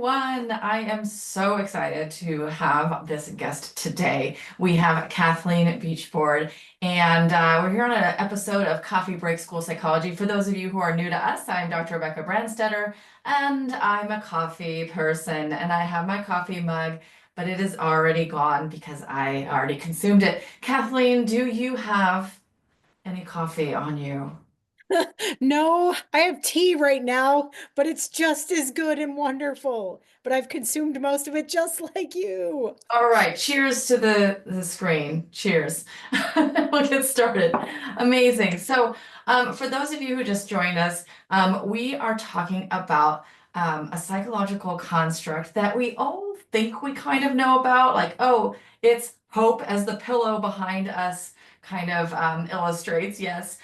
everyone. I am so excited to have this guest today. We have Cathleen Beachboard, and we're here on an episode of Coffee Break School Psychology. For those of you who are new to us, I'm Dr. Rebecca Brandstetter, and I'm a coffee person, and I have my coffee mug, but it is already gone because I already consumed it. Kathleen, do you have any coffee on you? No, I have tea right now, but it's just as good and wonderful. But I've consumed most of it just like you. All right, cheers to the screen. Cheers. We'll get started. Amazing. So, for those of you who just joined us, we are talking about a psychological construct that we all think we kind of know about, like, oh, it's hope as the pillow behind us kind of illustrates, yes.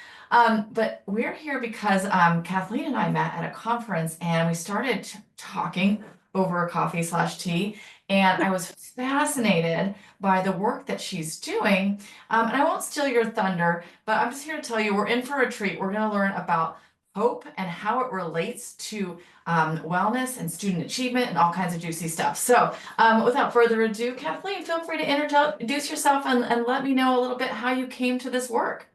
But we're here because Kathleen and I met at a conference and we started talking over coffee slash tea. And I was fascinated by the work that she's doing. And I won't steal your thunder, but I'm just here to tell you we're in for a treat. We're going to learn about hope and how it relates to wellness and student achievement and all kinds of juicy stuff. So, without further ado, Kathleen, feel free to introduce yourself and let me know a little bit how you came to this work.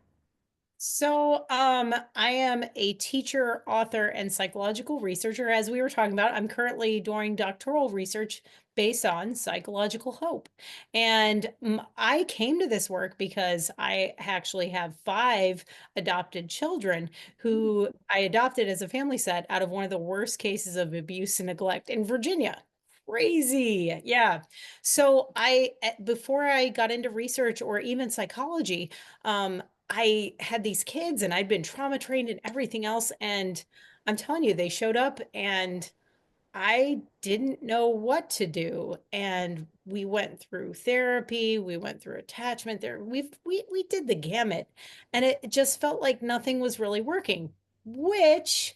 I am a teacher, author, and psychological researcher. As we were talking about, I'm currently doing doctoral research based on psychological hope. And I came to this work because I actually have five adopted children who I adopted as a family set out of one of the worst cases of abuse and neglect in Virginia. Crazy. Yeah. Before I got into research or even psychology, I had these kids and I'd been trauma trained and everything else. And I'm telling you, they showed up and I didn't know what to do. And we went through therapy, we went through attachment there. We did the gamut. And it just felt like nothing was really working, which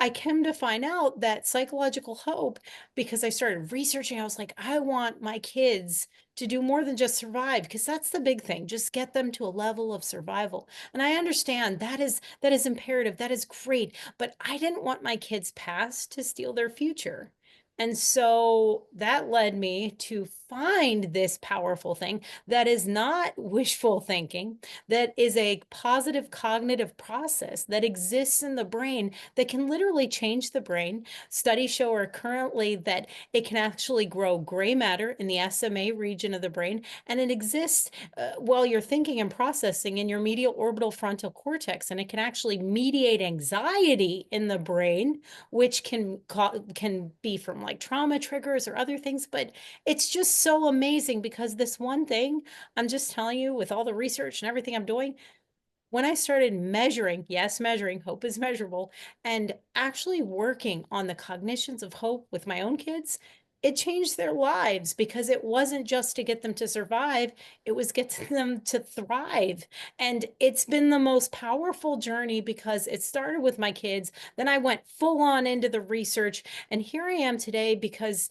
I came to find out that psychological hope, because I started researching, I was like, I want my kids to do more than just survive, because that's the big thing. Just get them to a level of survival. And I understand that is imperative. That is great. But I didn't want my kids' past to steal their future. And so that led me to find this powerful thing that is not wishful thinking, that is a positive cognitive process that exists in the brain that can literally change the brain. Studies show are currently that it can actually grow gray matter in the SMA region of the brain, and it exists while you're thinking and processing in your medial orbital frontal cortex, and it can actually mediate anxiety in the brain, which can be from like trauma triggers or other things. But it's just so amazing because this one thing, I'm just telling you, with all the research and everything I'm doing, when I started measuring, yes, measuring, hope is measurable, and actually working on the cognitions of hope with my own kids, it changed their lives because it wasn't just to get them to survive, it was get them to thrive. And it's been the most powerful journey because it started with my kids. Then I went full on into the research, and here I am today because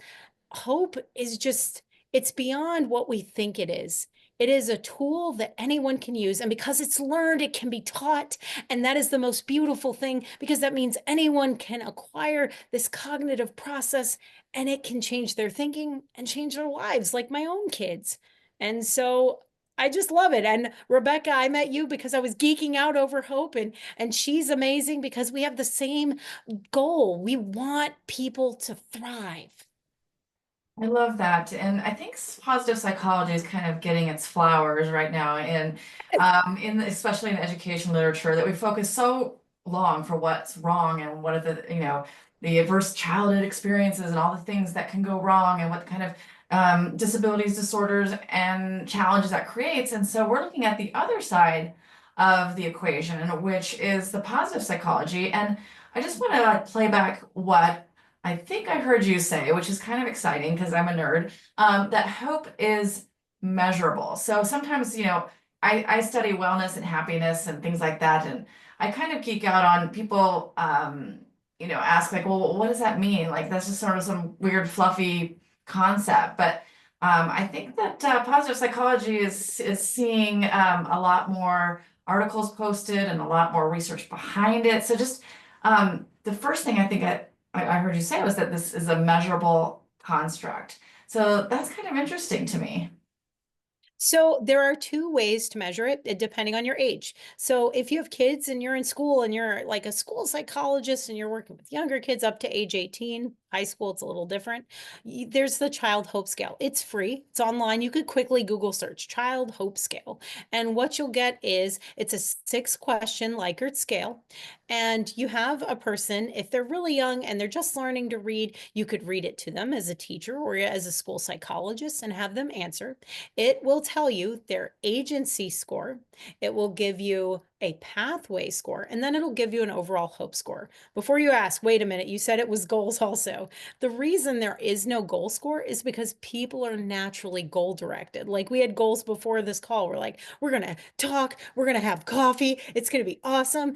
hope is just, it's beyond what we think it is. It is a tool that anyone can use. And because it's learned, it can be taught. And that is the most beautiful thing because that means anyone can acquire this cognitive process and it can change their thinking and change their lives, like my own kids. And so I just love it. And Rebecca, I met you because I was geeking out over hope, and she's amazing because we have the same goal. We want people to thrive. I love that. And I think positive psychology is kind of getting its flowers right now especially in education literature that we focus so long for what's wrong and what are the adverse childhood experiences and all the things that can go wrong and what kind of disabilities, disorders, and challenges that creates. And so we're looking at the other side of the equation, which is the positive psychology. And I just want to play back what I think I heard you say, which is kind of exciting because I'm a nerd, that hope is measurable. So sometimes, I study wellness and happiness and things like that. And I kind of geek out on people, ask like, well, what does that mean? Like, that's just sort of some weird, fluffy concept. But I think that positive psychology is seeing a lot more articles posted and a lot more research behind it. So just the first thing I think I heard you say was that this is a measurable construct. So that's kind of interesting to me. So there are two ways to measure it, depending on your age. So if you have kids and you're in school and you're like a school psychologist and you're working with younger kids up to age 18, high school, it's a little different. There's the Child Hope Scale. It's free. It's online. You could quickly Google search Child Hope Scale. And what you'll get is it's a 6 question Likert scale. And you have a person, if they're really young and they're just learning to read, you could read it to them as a teacher or as a school psychologist and have them answer. It will tell you their agency score. It will give you a pathway score, and then it'll give you an overall hope score. Before you ask, wait a minute, you said it was goals also. The reason there is no goal score is because people are naturally goal directed. Like we had goals before this call. We're like, we're going to talk, we're going to have coffee, it's going to be awesome.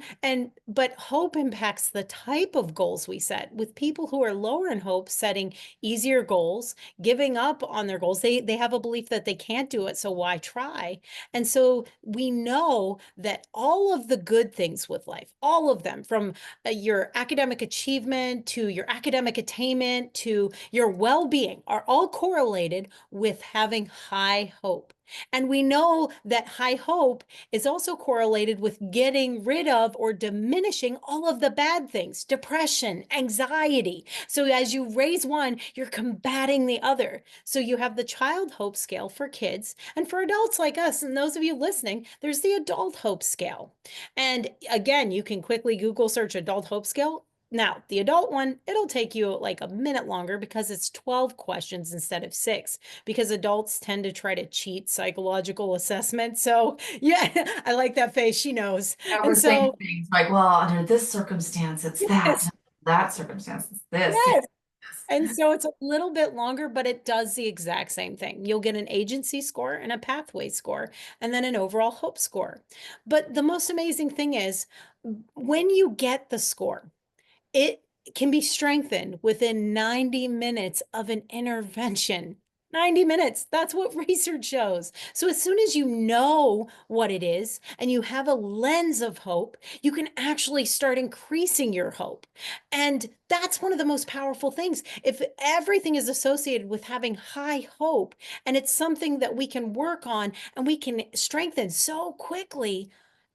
But hope impacts the type of goals we set. With people who are lower in hope, setting easier goals, giving up on their goals. They have a belief that they can't do it, so why try? And so we know that all of the good things with life, all of them, from your academic achievement to your academic attainment to your well-being, are all correlated with having high hope. And we know that high hope is also correlated with getting rid of or diminishing all of the bad things, depression, anxiety. So as you raise one, you're combating the other. So you have the Child Hope Scale for kids. And for adults like us, and those of you listening, there's the Adult Hope Scale. And again, you can quickly Google search Adult Hope Scale. Now, the adult one, it'll take you like a minute longer because it's 12 questions instead of 6, because adults tend to try to cheat psychological assessment. So, yeah, I like that face. She knows. And Overthink so, things like, well, under this circumstance, it's that. yes, That circumstance, it's this. Yeah. yes. And so it's a little bit longer, but it does the exact same thing. You'll get an agency score and a pathway score, and then an overall hope score. But the most amazing thing is when you get the score, it can be strengthened within 90 minutes of an intervention. 90 minutes. That's what research shows. So as soon as you know what it is and you have a lens of hope, you can actually start increasing your hope. And that's one of the most powerful things. If everything is associated with having high hope and it's something that we can work on and we can strengthen so quickly,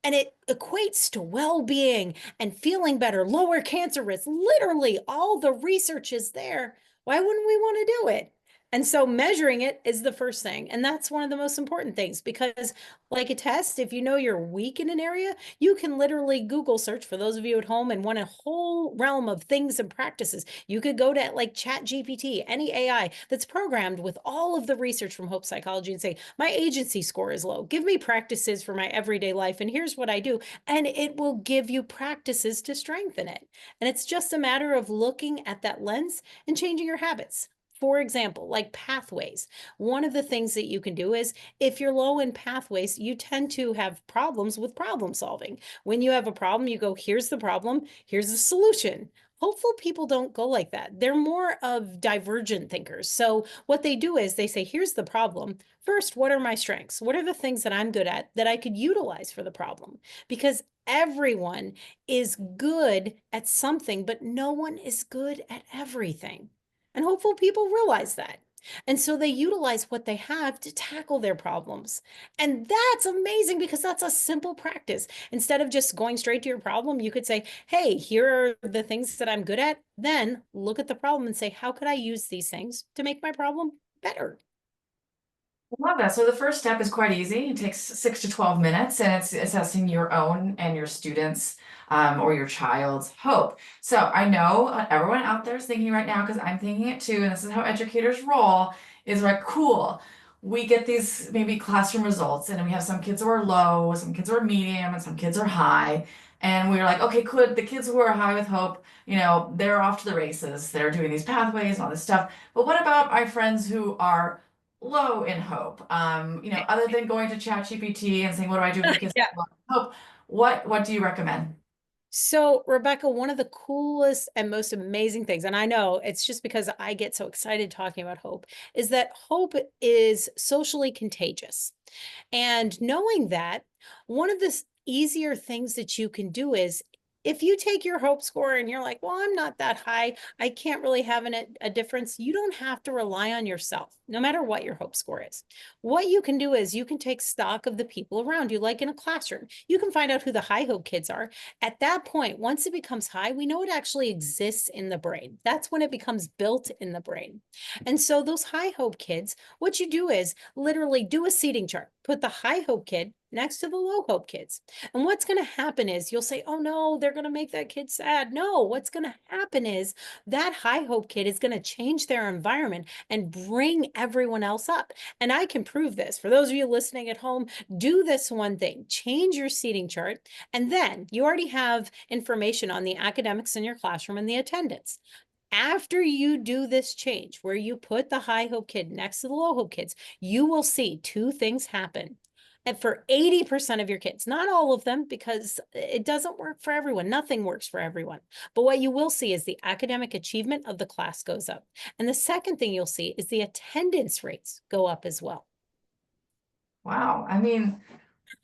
and it equates to well-being and feeling better, lower cancer risk. Literally, all the research is there. Why wouldn't we want to do it? And so measuring it is the first thing. And that's one of the most important things because, like a test, if you know you're weak in an area, you can literally Google search for those of you at home and want a whole realm of things and practices. You could go to like Chat GPT, any AI that's programmed with all of the research from Hope Psychology and say, my agency score is low. Give me practices for my everyday life. And here's what I do. And it will give you practices to strengthen it. And it's just a matter of looking at that lens and changing your habits. For example, like pathways. One of the things that you can do is if you're low in pathways, you tend to have problems with problem solving. When you have a problem, you go, here's the problem, here's the solution. Hopeful people don't go like that. They're more of divergent thinkers. So what they do is they say, here's the problem. First, what are my strengths? What are the things that I'm good at that I could utilize for the problem? Because everyone is good at something, but no one is good at everything. And hopeful people realize that. And so they utilize what they have to tackle their problems. And that's amazing because that's a simple practice. Instead of just going straight to your problem, you could say, hey, here are the things that I'm good at. Then look at the problem and say, how could I use these things to make my problem better? I love that. So the first step is quite easy. It takes 6 to 12 minutes, and it's assessing your own and your students' or your child's hope. So I know everyone out there is thinking right now, because I'm thinking it too, and this is how educators roll, is like, cool. We get these maybe classroom results, and we have some kids who are low, some kids who are medium, and some kids are high. And we were like, okay, cool. The kids who are high with hope, they're off to the races. They're doing these pathways and all this stuff. But what about my friends who are low in hope? Other than going to ChatGPT and saying, what do I do for kids Yeah. with low in hope? What do you recommend? So, Rebecca, one of the coolest and most amazing things, and I know it's just because I get so excited talking about hope, is that hope is socially contagious. And knowing that, one of the easier things that you can do is if you take your hope score and you're like, well, I'm not that high, I can't really have a difference, you don't have to rely on yourself, no matter what your hope score is. What you can do is you can take stock of the people around you, like in a classroom. You can find out who the high hope kids are. At that point, once it becomes high, we know it actually exists in the brain. That's when it becomes built in the brain. And so those high hope kids, what you do is literally do a seating chart. Put the high hope kid next to the low hope kids. And what's going to happen is you'll say, oh no, they're going to make that kid sad. No, what's going to happen is that high hope kid is going to change their environment and bring everyone else up. And I can prove this. For those of you listening at home, do this one thing, change your seating chart. And then you already have information on the academics in your classroom and the attendance. After you do this change, where you put the high hope kid next to the low hope kids, you will see two things happen. And for 80% of your kids, not all of them, because it doesn't work for everyone. Nothing works for everyone. But what you will see is the academic achievement of the class goes up. And the second thing you'll see is the attendance rates go up as well. Wow. I mean,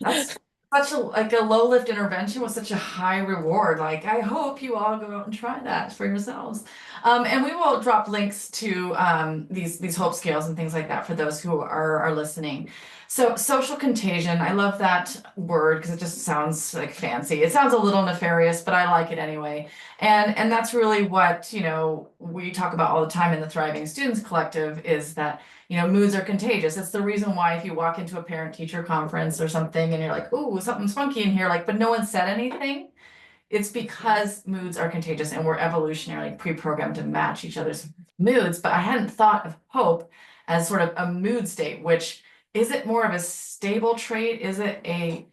that's such a like a low lift intervention with such a high reward. Like I hope you all go out and try that for yourselves. And we will drop links to these hope scales and things like that for those who are listening. So social contagion, I love that word because it just sounds like fancy. It sounds a little nefarious, but I like it anyway. And that's really what, we talk about all the time in the Thriving Students Collective is that moods are contagious. It's the reason why if you walk into a parent teacher conference or something and you're like, ooh, something's funky in here, like, but no one said anything. It's because moods are contagious and we're evolutionarily pre-programmed to match each other's moods. But I hadn't thought of hope as sort of a mood state, which is it more of a stable trait? Is it is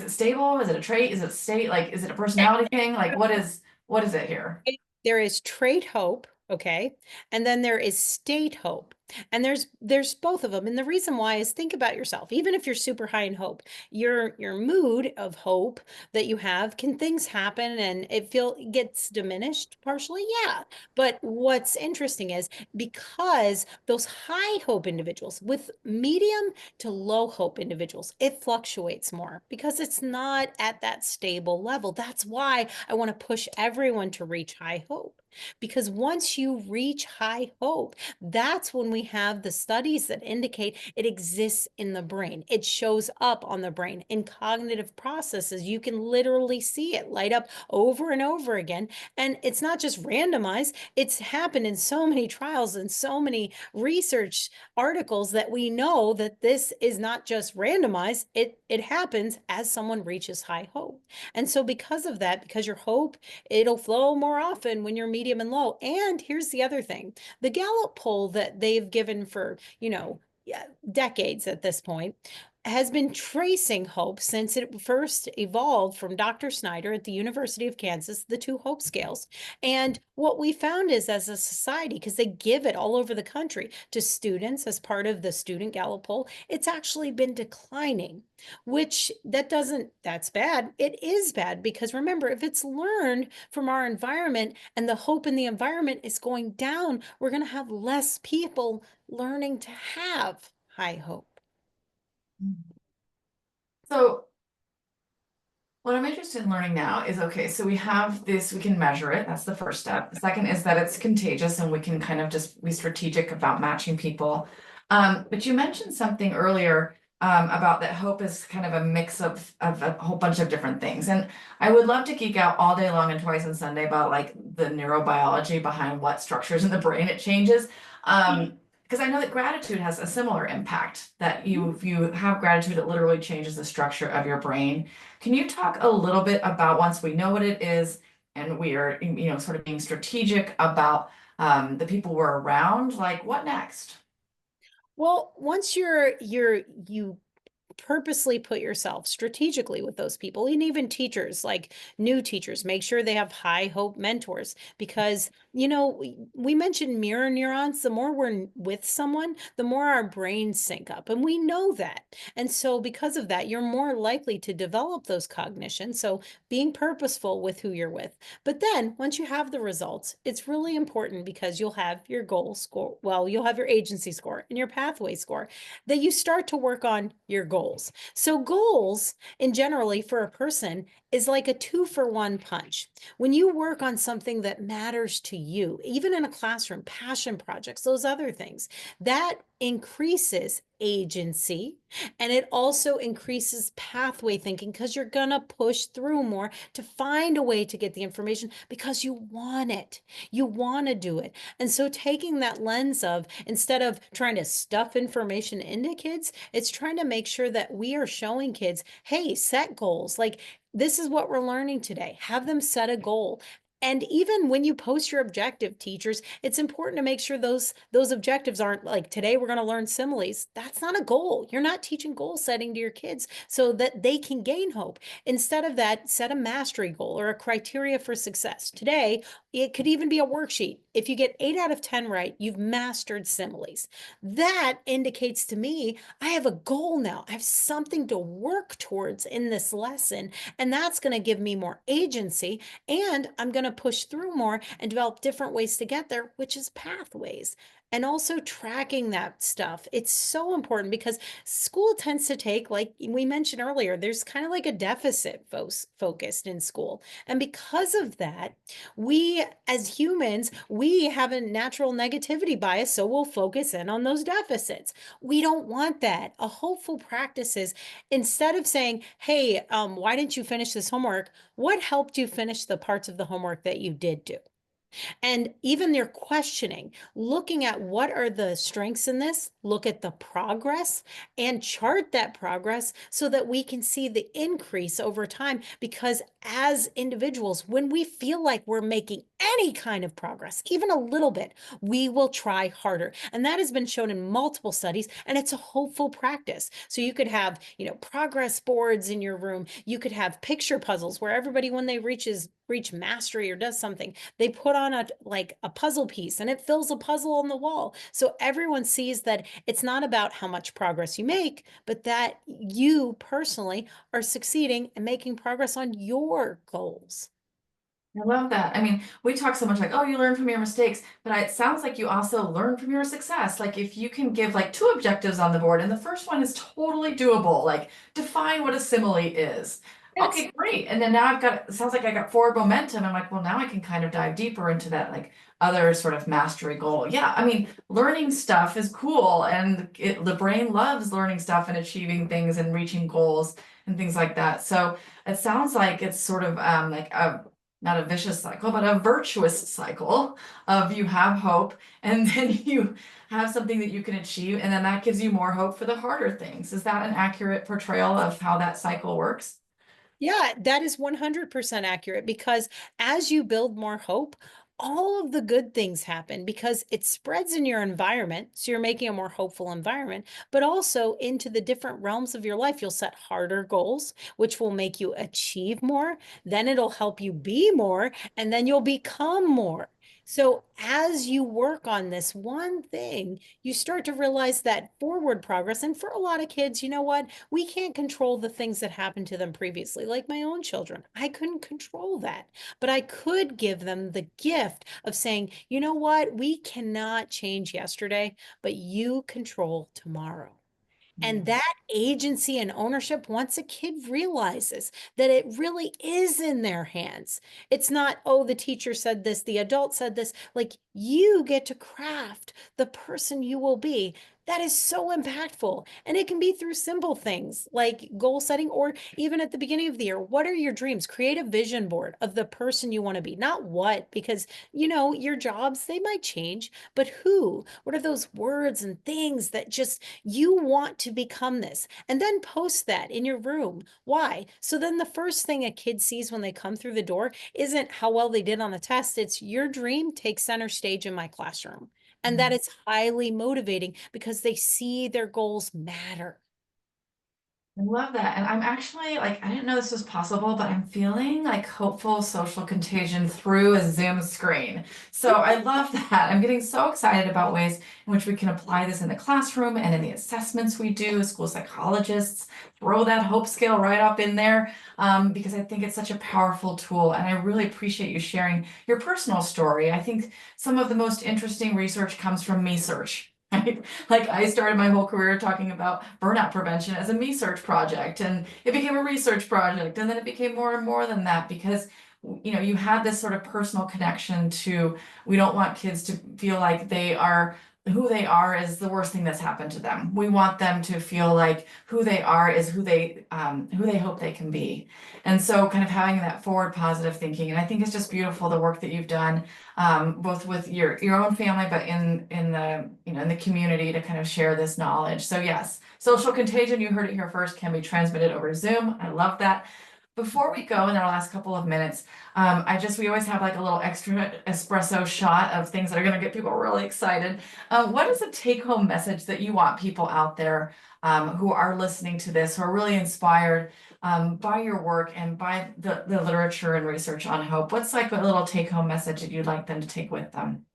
it stable? Is it a trait? Is it state? Like, is it a personality thing? Like, what is it here? There is trait hope, okay? And then there is state hope. And there's both of them. And the reason why is think about yourself. Even if you're super high in hope, your mood of hope that you have, can things happen and it gets diminished partially? Yeah. But what's interesting is because those high hope individuals with medium to low hope individuals, it fluctuates more because it's not at that stable level. That's why I want to push everyone to reach high hope. Because once you reach high hope, that's when we have the studies that indicate it exists in the brain. It shows up on the brain in cognitive processes. You can literally see it light up over and over again. And it's not just randomized, it's happened in so many trials and so many research articles that we know that this is not just randomized, it happens as someone reaches high hope. And so because of that, because your hope, it'll flow more often when you're medium and low. And here's the other thing, the Gallup poll that they've given for, decades at this point has been tracing hope since it first evolved from Dr. Snyder at the University of Kansas, the two hope scales. And what we found is as a society, because they give it all over the country to students as part of the student Gallup poll, it's actually been declining, which that's bad. It is bad because remember, if it's learned from our environment and the hope in the environment is going down, we're going to have less people learning to have high hope. So what I'm interested in learning now is, okay, so we have this, we can measure it. That's the first step. The second is that it's contagious and we can kind of just be strategic about matching people. But you mentioned something earlier about that hope is kind of a mix of a whole bunch of different things. And I would love to geek out all day long and twice on Sunday about like the neurobiology behind what structures in the brain it changes. Because I know that gratitude has a similar impact, that if you have gratitude, it literally changes the structure of your brain. Can you talk a little bit about once we know what it is and we are, sort of being strategic about the people we're around, like what next? Well, once you purposely put yourself strategically with those people, and even teachers, like new teachers, make sure they have high hope mentors because we mentioned mirror neurons. The more we're with someone, the more our brains sync up, and we know that. And so because of that, you're more likely to develop those cognitions. So being purposeful with who you're with. But then once you have the results, it's really important because you'll have your goal score, well, you'll have your agency score and your pathway score, that you start to work on your goals. goals. So goals in generally for a person is like a 2-for-1 punch. When you work on something that matters to you, even in a classroom, passion projects, those other things, that increases agency, and it also increases pathway thinking because you're going to push through more to find a way to get the information because you want it. You want to do it. And so taking that lens of instead of trying to stuff information into kids, it's trying to make sure that we are showing kids, hey, set goals. Like, this is what we're learning today. Have them set a goal. And even when you post your objective, teachers, it's important to make sure those objectives aren't like today we're going to learn similes. That's not a goal. You're not teaching goal setting to your kids so that they can gain hope. Instead of that, set a mastery goal or a criteria for success. Today, it could even be a worksheet. If you get 8 out of 10 right, you've mastered similes. That indicates to me I have a goal now. I have something to work towards in this lesson, and that's going to give me more agency, and I'm going to push through more and develop different ways to get there, which is pathways. And also tracking that stuff. It's so important because school tends to take, like we mentioned earlier, there's kind of like a deficit focused in school. And because of that, we as humans, we have a natural negativity bias, so we'll focus in on those deficits. We don't want that. A hopeful practice is instead of saying, hey, why didn't you finish this homework? What helped you finish the parts of the homework that you did do? And even their questioning, looking at what are the strengths in this, look at the progress and chart that progress so that we can see the increase over time. Because as individuals, when we feel like we're making any kind of progress, even a little bit, we will try harder. And that has been shown in multiple studies, and it's a hopeful practice. So you could have, progress boards in your room. You could have picture puzzles where everybody, when they reach mastery or does something, they put on a puzzle piece and it fills a puzzle on the wall. So everyone sees that it's not about how much progress you make, but that you personally are succeeding and making progress on your goals. I love that. I mean, we talk so much like, oh, you learn from your mistakes, but it sounds like you also learn from your success. Like if you can give like two objectives on the board, and the first one is totally doable, like define what a simile is. Yes. Okay, great. And then now I've got, it sounds like I got forward momentum. I'm like, well, now I can kind of dive deeper into that like other sort of mastery goal. Yeah, I mean, learning stuff is cool, and the brain loves learning stuff and achieving things and reaching goals and things like that. So it sounds like it's sort of like a not a vicious cycle, but a virtuous cycle of you have hope and then you have something that you can achieve, and then that gives you more hope for the harder things. Is that an accurate portrayal of how that cycle works? Yeah, that is 100% accurate because as you build more hope, all of the good things happen because it spreads in your environment. So you're making a more hopeful environment, but also into the different realms of your life. You'll set harder goals, which will make you achieve more. Then it'll help you be more, and then you'll become more. So as you work on this one thing, you start to realize that forward progress. And for a lot of kids, you know what? We can't control the things that happened to them previously, like my own children. I couldn't control that, but I could give them the gift of saying, you know what? We cannot change yesterday, but you control tomorrow. And Mm. that agency and ownership, once a kid realizes that it really is in their hands, it's not, oh, the teacher said this, the adult said this, like you get to craft the person you will be. That is so impactful. And it can be through simple things like goal setting, or even at the beginning of the year. What are your dreams? Create a vision board of the person you want to be, not what, because, your jobs, they might change, but who? What are those words and things that just you want to become this? And then post that in your room. Why? So then the first thing a kid sees when they come through the door isn't how well they did on the test. It's your dream takes center stage in my classroom. And that it's highly motivating because they see their goals matter. I love that. And I'm actually like, I didn't know this was possible, but I'm feeling like hopeful social contagion through a Zoom screen. So I love that. I'm getting so excited about ways in which we can apply this in the classroom and in the assessments we do. School psychologists throw that hope scale right up in there, because I think it's such a powerful tool. And I really appreciate you sharing your personal story. I think some of the most interesting research comes from me search. Right? Like I started my whole career talking about burnout prevention as a research project, and it became a research project, and then it became more and more than that because you had this sort of personal connection to we don't want kids to feel like they are who they are is the worst thing that's happened to them. We want them to feel like who they are is who they hope they can be. And so kind of having that forward positive thinking. And I think it's just beautiful the work that you've done both with your own family, but in the in the community to kind of share this knowledge. So yes, social contagion, you heard it here first, can be transmitted over Zoom. I love that. Before we go in our last couple of minutes, we always have like a little extra espresso shot of things that are going to get people really excited. What is a take-home message that you want people out there who are listening to this, who are really inspired by your work and by the literature and research on hope? What's like a little take-home message that you'd like them to take with them?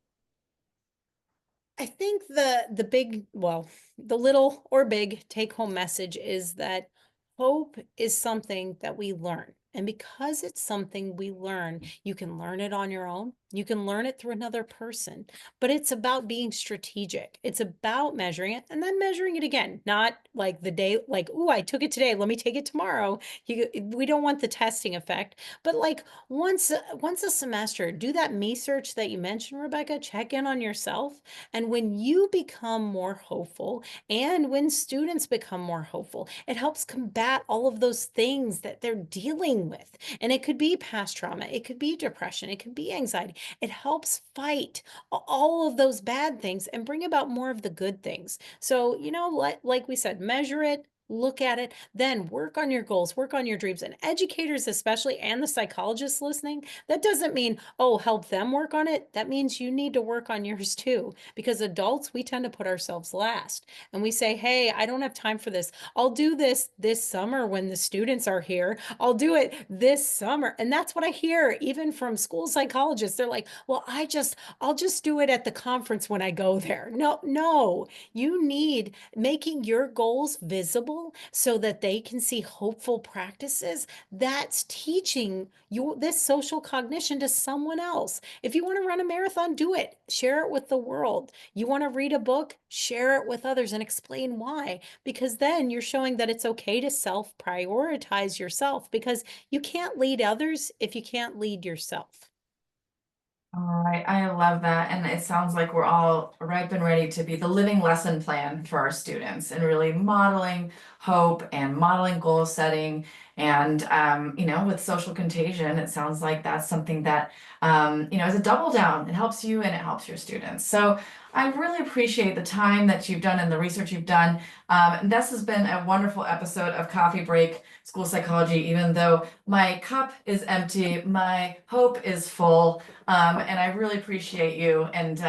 I think the big, well, the little or big take home message is that hope is something that we learn. And because it's something we learn, you can learn it on your own. You can learn it through another person, but it's about being strategic. It's about measuring it and then measuring it again, not like the day, like, oh, I took it today. Let me take it tomorrow. We don't want the testing effect, but like once a semester, do that me search that you mentioned, Rebecca. Check in on yourself, and when you become more hopeful and when students become more hopeful, it helps combat all of those things that they're dealing with. And it could be past trauma, it could be depression, it could be anxiety. It helps fight all of those bad things and bring about more of the good things. So, like we said, measure it, look at it, then work on your goals, work on your dreams. And educators, especially, and the psychologists listening, that doesn't mean, oh, help them work on it. That means you need to work on yours too. Because adults, we tend to put ourselves last and we say, hey, I don't have time for this. I'll do this summer when the students are here. I'll do it this summer. And that's what I hear even from school psychologists. They're like, well, I'll just do it at the conference when I go there. No, no, you need making your goals visible so that they can see hopeful practices. That's teaching you this social cognition to someone else. If you want to run a marathon, do it. Share it with the world. You want to read a book, share it with others and explain why. Because then you're showing that it's okay to self prioritize yourself because you can't lead others if you can't lead yourself. All right, I love that. And it sounds like we're all ripe and ready to be the living lesson plan for our students and really modeling hope and modeling goal setting. And, with social contagion, it sounds like that's something that, is a double down. It helps you and it helps your students. So I really appreciate the time that you've done and the research you've done. This has been a wonderful episode of Coffee Break School Psychology, even though my cup is empty, my hope is full. And I really appreciate you. And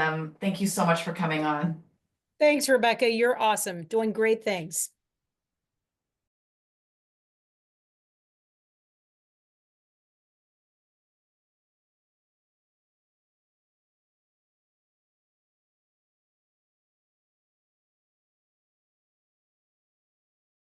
thank you so much for coming on. Thanks, Rebecca. You're awesome. Doing great things.